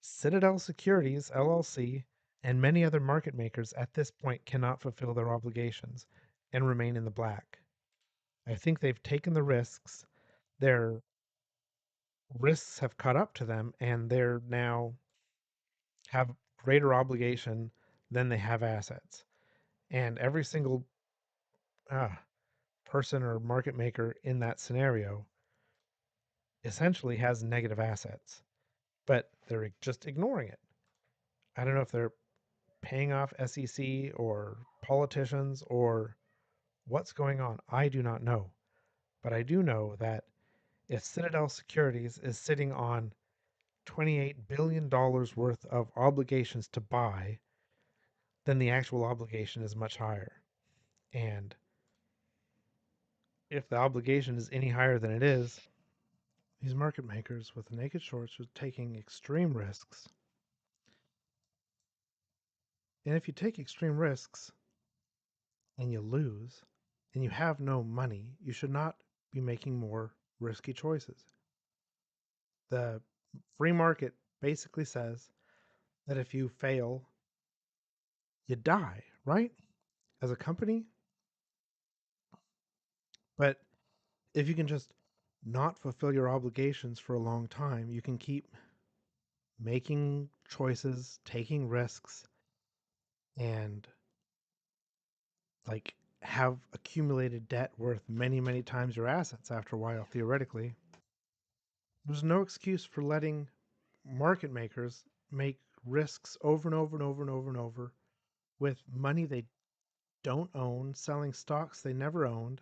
Citadel Securities LLC and many other market makers at this point cannot fulfill their obligations and remain in the black. I think they've taken the risks. Their risks have caught up to them, and they're now have greater obligation than they have assets. And every single uh, person or market maker in that scenario essentially has negative assets, but they're just ignoring it. I don't know if they're paying off SEC or politicians or what's going on. I do not know. But I do know that if Citadel Securities is sitting on $28 billion worth of obligations to buy, then the actual obligation is much higher. And if the obligation is any higher than it is, these market makers with naked shorts are taking extreme risks. And if you take extreme risks and you lose and you have no money, you should not be making more risky choices. The free market basically says that if you fail, you die, right? As a company. But if you can just not fulfill your obligations for a long time, you can keep making choices, taking risks, and like have accumulated debt worth many, many times your assets after a while, theoretically. There's no excuse for letting market makers make risks over and over and over and over and over with money they don't own, selling stocks they never owned.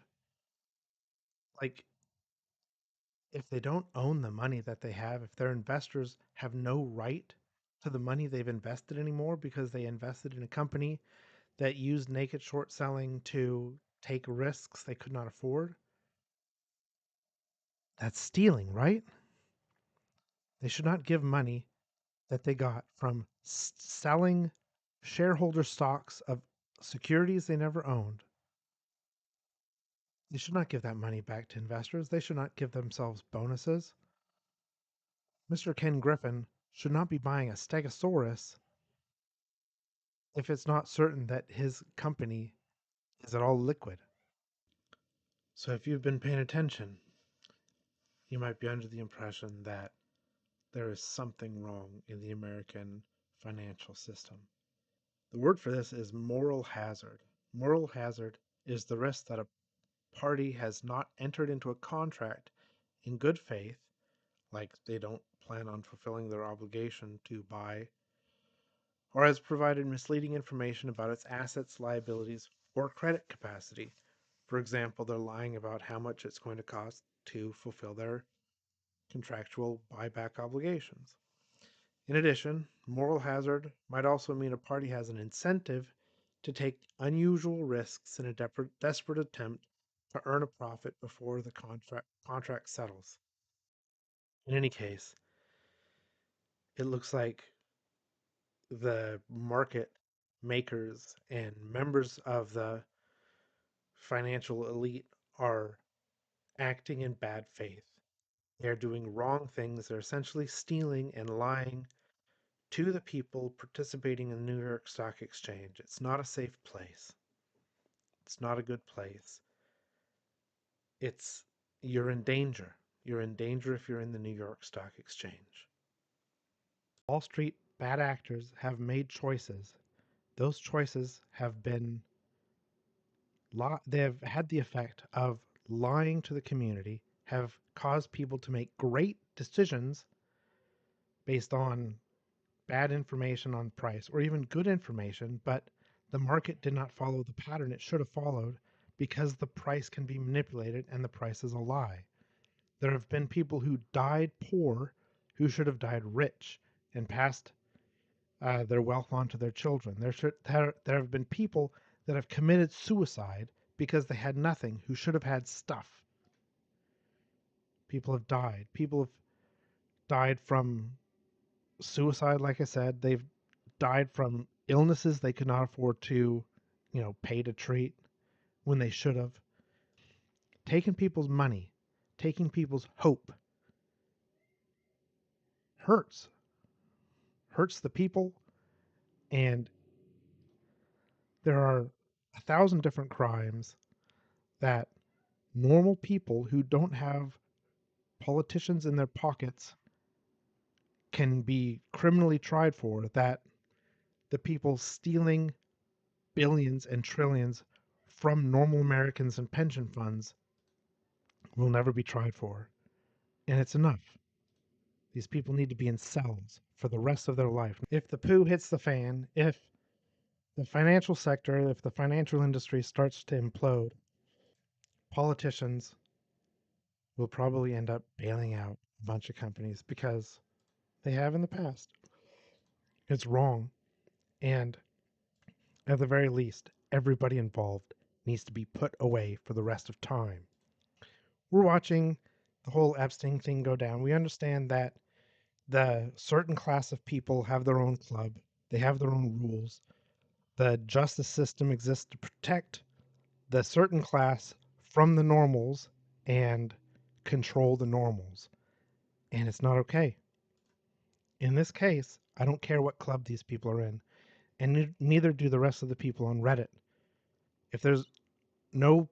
Like, if they don't own the money that they have, if their investors have no right to the money they've invested anymore because they invested in a company that used naked short selling to take risks they could not afford, that's stealing, right? They should not give money that they got from selling shareholder stocks of securities they never owned. They should not give that money back to investors. They should not give themselves bonuses. Mr. Ken Griffin should not be buying a Stegosaurus if it's not certain that his company is at all liquid. So if you've been paying attention, you might be under the impression that there is something wrong in the American financial system. The word for this is moral hazard. Moral hazard is the risk that a party has not entered into a contract in good faith, like they don't plan on fulfilling their obligation to buy, or has provided misleading information about its assets, liabilities, or credit capacity. For example, they're lying about how much it's going to cost to fulfill their contractual buyback obligations. In addition, moral hazard might also mean a party has an incentive to take unusual risks in a desperate attempt to earn a profit before the contract settles. In any case, it looks like the market makers and members of the financial elite are acting in bad faith. They're doing wrong things. They're essentially stealing and lying to the people participating in the New York Stock Exchange. It's not a safe place. It's not a good place. It's you're in danger. You're in danger if you're in the New York Stock Exchange. Wall Street bad actors have made choices. Those choices have been they have had the effect of lying to the community, have caused people to make great decisions based on bad information on price or even good information, but the market did not follow the pattern it should have followed because the price can be manipulated and the price is a lie. There have been people who died poor who should have died rich and passed their wealth on to their children. There have been people that have committed suicide because they had nothing, who should have had stuff. People have died. People have died from suicide, like I said. They've died from illnesses they could not afford to, pay to treat when they should have. Taking people's money, taking people's hope hurts. Hurts the people, and there are 1,000 different crimes that normal people who don't have politicians in their pockets can be criminally tried for, that the people stealing billions and trillions from normal Americans and pension funds will never be tried for. And it's enough. These people need to be in cells for the rest of their life. If the poo hits the fan, if the financial sector, if the financial industry starts to implode, politicians will probably end up bailing out a bunch of companies because they have in the past. It's wrong. And at the very least, everybody involved needs to be put away for the rest of time. We're watching the whole Epstein thing go down. We understand that the certain class of people have their own club, they have their own rules. The justice system exists to protect the certain class from the normals and control the normals. And it's not okay. In this case, I don't care what club these people are in, and neither do the rest of the people on Reddit. If there's no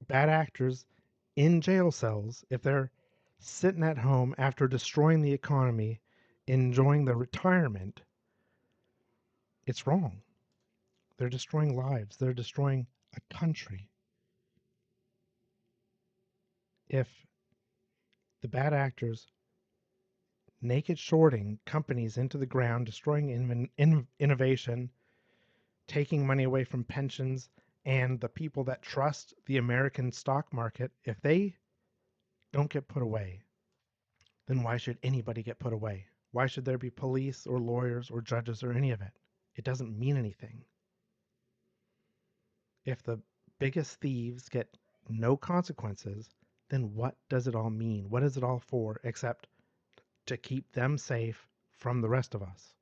bad actors in jail cells, if they're sitting at home after destroying the economy, enjoying their retirement, it's wrong. They're destroying lives, they're destroying a country. If the bad actors naked shorting companies into the ground, destroying innovation, taking money away from pensions and the people that trust the American stock market, if they don't get put away, then why should anybody get put away? Why should there be police or lawyers or judges or any of it? It doesn't mean anything. If the biggest thieves get no consequences, then what does it all mean? What is it all for except to keep them safe from the rest of us?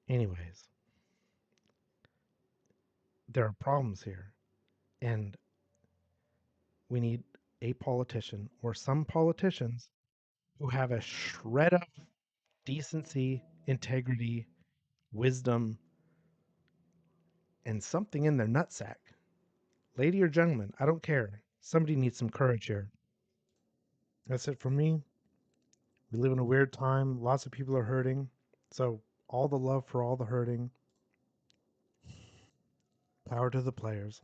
Anyways, there are problems here, and we need a politician or some politicians who have a shred of decency, integrity, wisdom, and something in their nutsack. Lady or gentleman, I don't care. Somebody needs some courage here. That's it for me. We live in a weird time. Lots of people are hurting. So, all the love for all the hurting. Power to the players.